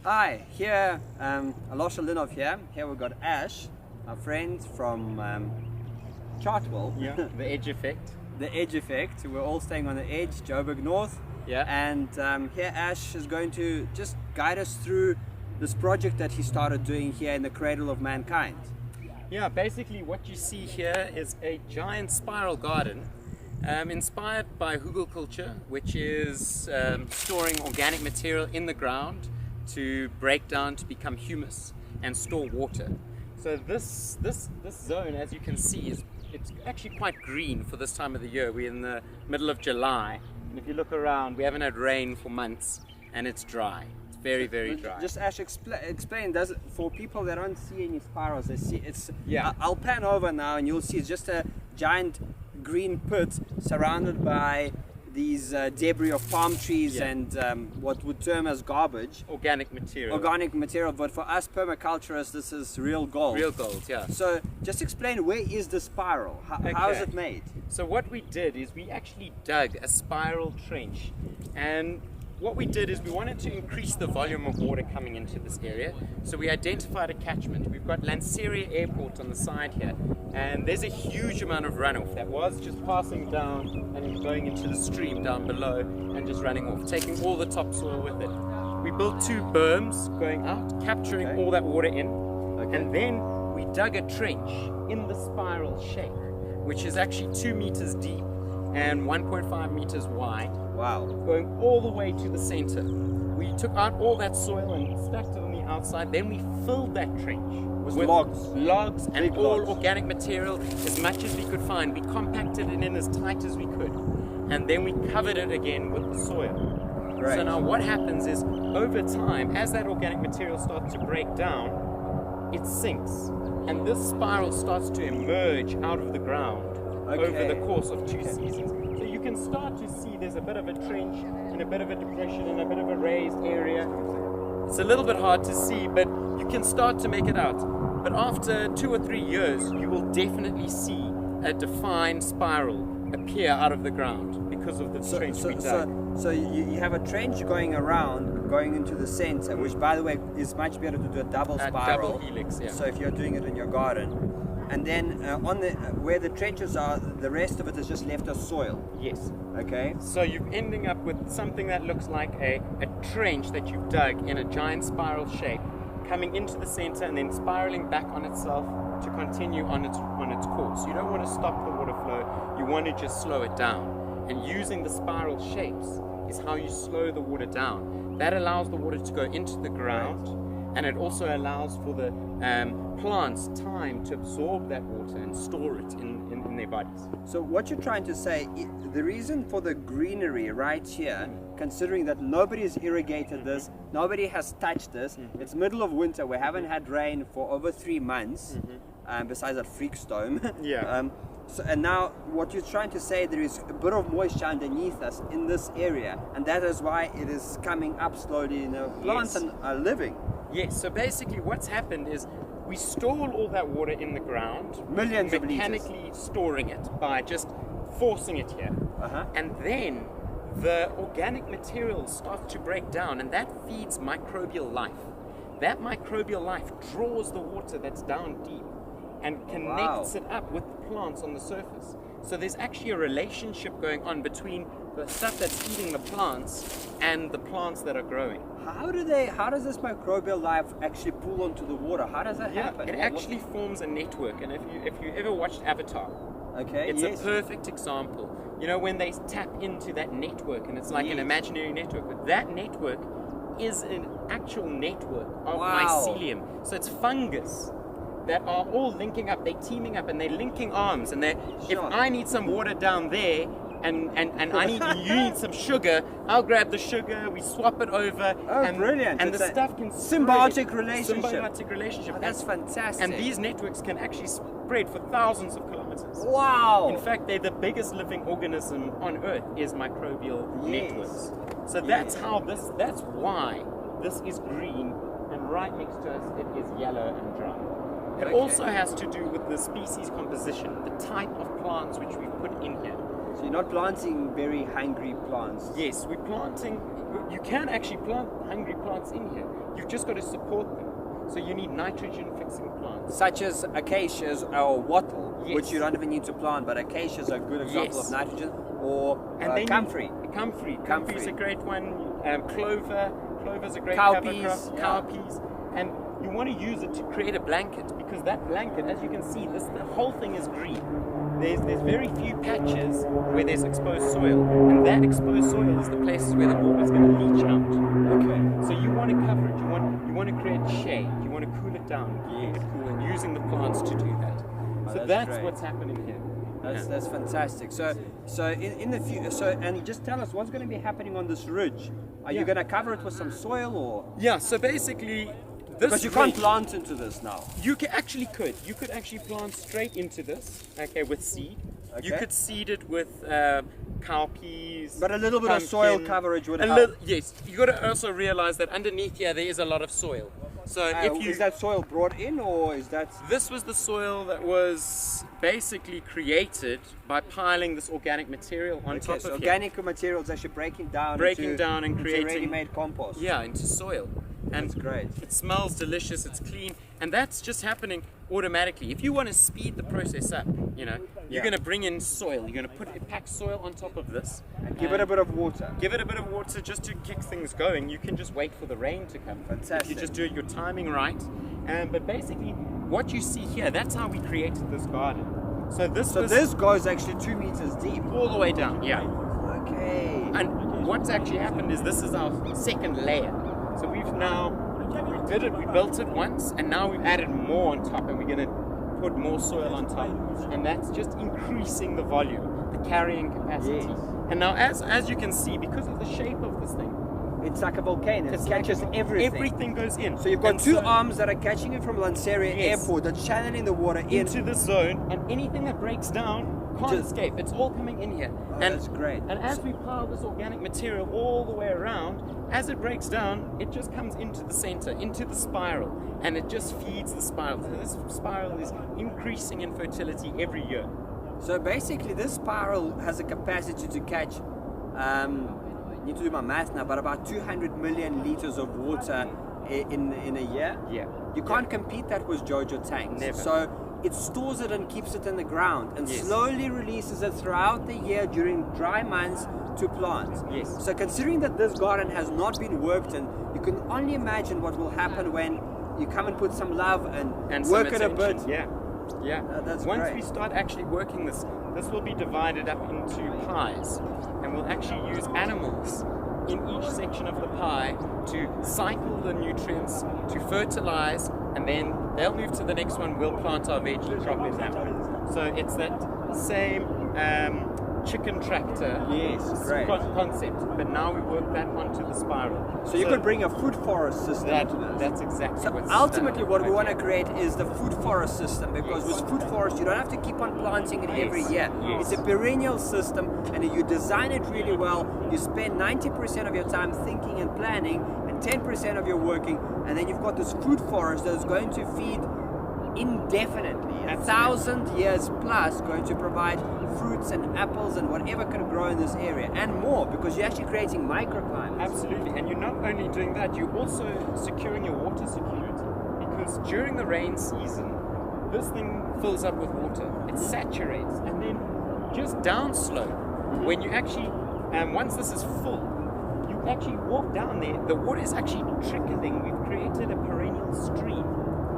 Hi, here, Alosha Linov here. Here we've got Ash, our friend from Chartwell. Yeah, the edge effect. The edge effect. We're all staying on the edge, Joburg North. Yeah. And here Ash is going to just guide us through this project that he started doing here in the cradle of mankind. Yeah, basically what you see here is a giant spiral garden inspired by hugelkultur, which is storing organic material in the ground to break down to become humus and store water. So this zone, as you can see, it's actually quite green for this time of the year. We're in the middle of July, and if you look around, we haven't had rain for months, and it's dry. It's very, very dry. Just Ash, explain. Does it, for people that don't see any spirals, they see it's. Yeah. I'll pan over now, and you'll see it's just a giant green pit surrounded by these debris of palm trees and what would term as garbage. Organic material. Organic material, but for us permaculturists, this is real gold. Real gold, yeah. So just explain, where is the spiral? How is it made? So what we did is we actually dug a spiral trench, and what we did is we wanted to increase the volume of water coming into this area. So we identified a catchment. We've got Lanseria Airport on the side here, and there's a huge amount of runoff that was just passing down and going into the stream down below and just running off, taking all the topsoil with it. We built 2 berms going out, capturing all that water in, and then we dug a trench in the spiral shape, which is actually 2 meters deep and 1.5 meters wide. Wow. Going all the way to the center. We took out all that soil and stacked it on the outside. Then we filled that trench with logs. Logs and Big all logs. Organic material, as much as we could find. We compacted it in as tight as we could. And then we covered it again with the soil. Great. So now what happens is, over time, as that organic material starts to break down, it sinks. And this spiral starts to emerge out of the ground over the course of 2 seasons. So you can start to see there's a bit of a trench and a bit of a depression and a bit of a raised area. It's a little bit hard to see, but you can start to make it out. But after 2 or 3 years, you will definitely see a defined spiral appear out of the ground because of the trench we dug. So you have a trench going around, going into the center, which, by the way, is much better to do a double spiral. Double helix, yeah. So if you're doing it in your garden. And then on the where the trenches are, the rest of it is just left as soil. Yes. Okay. So you're ending up with something that looks like a trench that you've dug in a giant spiral shape, coming into the center and then spiraling back on itself to continue on its course. You don't want to stop the water flow, you want to just slow it down. And using the spiral shapes is how you slow the water down. That allows the water to go into the ground, and it also allows for the plants time to absorb that water and store it in their bodies. So what you're trying to say, the reason for the greenery right here, considering that nobody's irrigated this, nobody has touched this, it's middle of winter, we haven't had rain for over 3 months, besides that freak storm. Yeah. So, and now what you're trying to say, there is a bit of moisture underneath us in this area, and that is why it is coming up slowly, plants are living. Yes, so basically what's happened is we store all that water in the ground, millions of liters, mechanically storing it by just forcing it here. And then the organic material starts to break down, and that feeds microbial life. That microbial life draws the water that's down deep and connects it up with the plants on the surface. So there's actually a relationship going on between the stuff that's eating the plants and the plants that are growing. How does this microbial life actually pull onto the water? How does that happen? It actually forms a network, and if you ever watched Avatar, it's a perfect example. You know, when they tap into that network, and it's like an imaginary network, but that network is an actual network of mycelium. So it's fungus that are all linking up, they're teaming up and they're linking arms, and if I need some water down there and you need some sugar, I'll grab the sugar, we swap it over, and brilliant. And the stuff can symbiotic relationship. Symbiotic relationship. Oh, that's fantastic. And these networks can actually spread for thousands of kilometers. Wow. In fact, they're the biggest living organism on Earth is microbial networks. So that's why this is green, and right next to us it is yellow and dry. It also has to do with the species composition, the type of plants which we put in here. So you're not planting very hungry plants. Yes, we're planting. You can actually plant hungry plants in here. You've just got to support them. So you need nitrogen-fixing plants. Such as acacias or wattle, Yes. which you don't even need to plant, but acacias are a good example Yes. of nitrogen. Or then comfrey. Comfrey is a great one. Clover. Clover's a great Cowpeas, cover crop. yeah. Cowpeas. And you want to use it to create a blanket, because that blanket, as you can see, the whole thing is green. There's very few patches where there's exposed soil, and that exposed soil is the places where the water is going to leach out. Okay. So you want to cover it. You want to create shade. You want to cool it down, keep it cool, and using the plants to do that. So that's great. what's happening here. That's fantastic. So in the future, and just tell us what's going to be happening on this ridge. Are you going to cover it with some soil or? Yeah. So basically, this Because you can't ridge- plant into this now. You could actually plant straight into this, okay, with seed. You Okay. could seed it with cowpeas. But a little bit of soil pumpkin. coverage would help. Yes, you got to also realize that underneath here there is a lot of soil. So if you Is that soil brought in or is that? this was the soil that was basically created by piling this organic material on Okay, top so of organic materials actually breaking down and into creating ready-made compost. here. Yeah, into soil. And That's great. It smells delicious, it's clean, and that's just happening automatically. If you want to speed the process up, you're Yeah. going to bring in soil. You're going to pack soil on top of this. And give it a bit of water. Give it a bit of water just to kick things going. You can just wait for the rain to come. Fantastic. If you just do your timing right. But basically, what you see here, that's how we created this garden. So This goes actually 2 meters deep. all the way down, yeah. Okay. And what's actually happened is this is our second layer. So we built it once, and now we've added more on top, and we're going to put more soil on top, and that's just increasing the volume, the carrying capacity. Yes. And now, as you can see, because of the shape of this thing, It's like a volcano. It catches everything. Everything goes in. So you've got And two so arms that are catching it from Lanseria Yes. Airport that's channeling the water into this zone, and anything that breaks down can't Just- escape. It's all coming in here. Oh, and that's great. And as we pile this organic material all the way around, as it breaks down, it just comes into the center, into the spiral, and it just feeds the spiral. So this spiral is increasing in fertility every year. So basically, this spiral has a capacity to catch, I need to do my math now, but about 200 million liters of water in a year. Yeah. You can't compete that with Jojo tanks. Never. So it stores it and keeps it in the ground and Yes. slowly releases it throughout the year during dry months to plants. Yes. So considering that this garden has not been worked in, you can only imagine what will happen when you come and put some love and work some it a bit. attention. Yeah. Yeah. That's Once great. we start actually working this will be divided up into pies, and we'll actually use animals in each section of the pie to cycle the nutrients, to fertilize, and then they'll move to the next one. We'll plant our veggie crop in that one. So it's that same chicken tractor Yes, great. concept, but now we work that onto the spiral. So you could bring a food forest system to this. That's exactly So what's ultimately what we want to okay. create is the food forest system, because with food forest you don't have to keep on planting it every year. Yes. It's a perennial system, and if you design it really well, you spend 90% of your time thinking and planning and 10% of your working, and then you've got this food forest that is going to feed indefinitely, 1,000 years plus, going to provide fruits and apples and whatever can grow in this area and more, because you're actually creating microclimates. Absolutely, and you're not only doing that, you're also securing your water security, because during the rain season, this thing fills up with water, it saturates, and then just downslope, when you actually, once this is full, you actually walk down there, the water is actually trickling. We've created a perennial stream.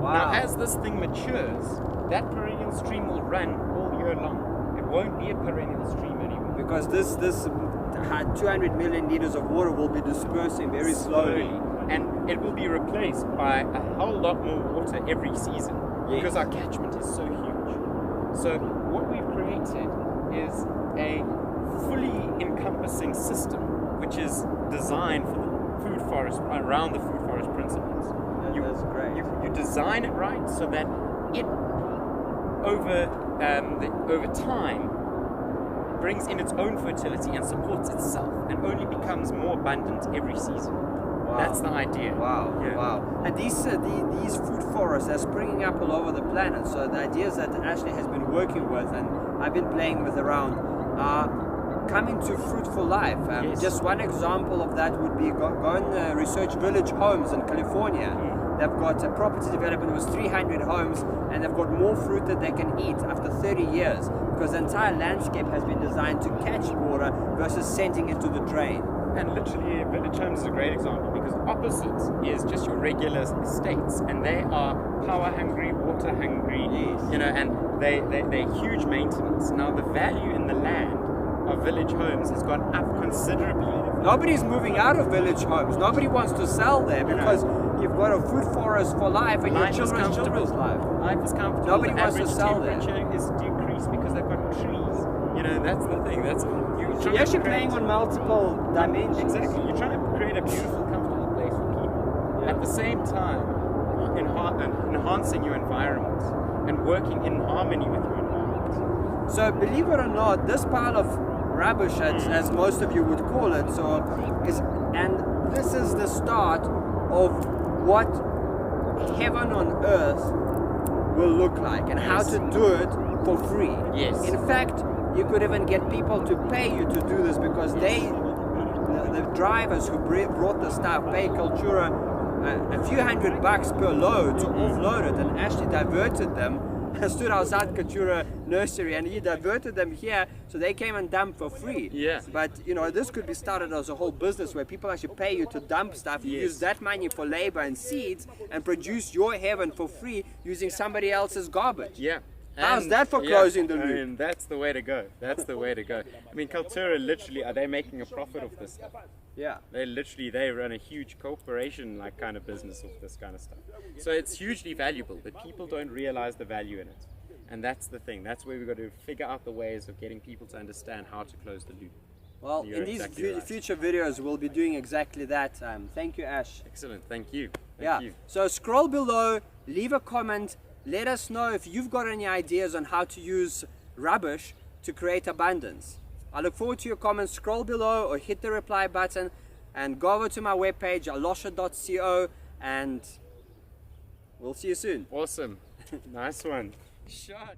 Wow. Now, as this thing matures, that perennial stream will run all year long. It won't be a perennial stream anymore. Because this 200 million liters of water will be dispersing very slowly. And it will be replaced by a whole lot more water every season, Yes. because our catchment is so huge. So what we've created is a fully encompassing system, which is designed for the food forest, around the food forest principles. That's great. You design it right so that it over time brings in its own fertility and supports itself, and only becomes more abundant every season. Wow. That's the idea. Wow, Yeah. wow. And these food forests are springing up all over the planet. So the ideas that Ashley has been working with and I've been playing with around come into fruitful life. Yes. Just one example of that would be go and research Village Homes in California. They've got a property development with 300 homes, and they've got more fruit that they can eat after 30 years because the entire landscape has been designed to catch water versus sending it to the drain. And literally, Village Homes is a great example because opposite is just your regular estates, and they are power hungry, water hungry, you know, and they're huge maintenance. Now, the value in the land of Village Homes has gone up considerably. Nobody's moving out of Village Homes. Nobody wants to sell there because you've got a food forest for life and Life your is children's life. Life is comfortable. Nobody The wants to average sell there. temperature is decreased because they've got trees. You know, that's the thing. That's You're actually playing on multiple dimensions. Exactly. You're trying to create a beautiful, comfortable place for people. Yeah. At the same time, enhancing your environment and working in harmony with your environment. So believe it or not, this pile of rubbish, as most of you would call it, this is the start of what heaven on earth will look like and how to do it for free. Yes. In fact, you could even get people to pay you to do this because the drivers who brought the stuff pay Cultura a few $100 per load to offload it, and actually diverted them. I stood outside Cultura nursery and he diverted them here so they came and dumped for free. Yeah. But you know, this could be started as a whole business where people actually pay you to dump stuff. You use that money for labor and seeds and produce your heaven for free using somebody else's garbage. Yeah. How's that for closing the loop? I mean, that's the way to go. That's the way to go. I mean, Cultura literally, are they making a profit of this stuff? Yeah. They run a huge corporation like kind of business with this kind of stuff. So it's hugely valuable, but people don't realize the value in it. And that's the thing. That's where we've got to figure out the ways of getting people to understand how to close the loop. Well, You're in these exactly right. future videos, we'll be doing exactly that. Thank you, Ash. Excellent. Thank you. Yeah. Thank you. So scroll below, leave a comment. Let us know if you've got any ideas on how to use rubbish to create abundance. I look forward to your comments. Scroll below or hit the reply button and go over to my webpage, alosha.co, and we'll see you soon. Awesome. Nice one. Shot.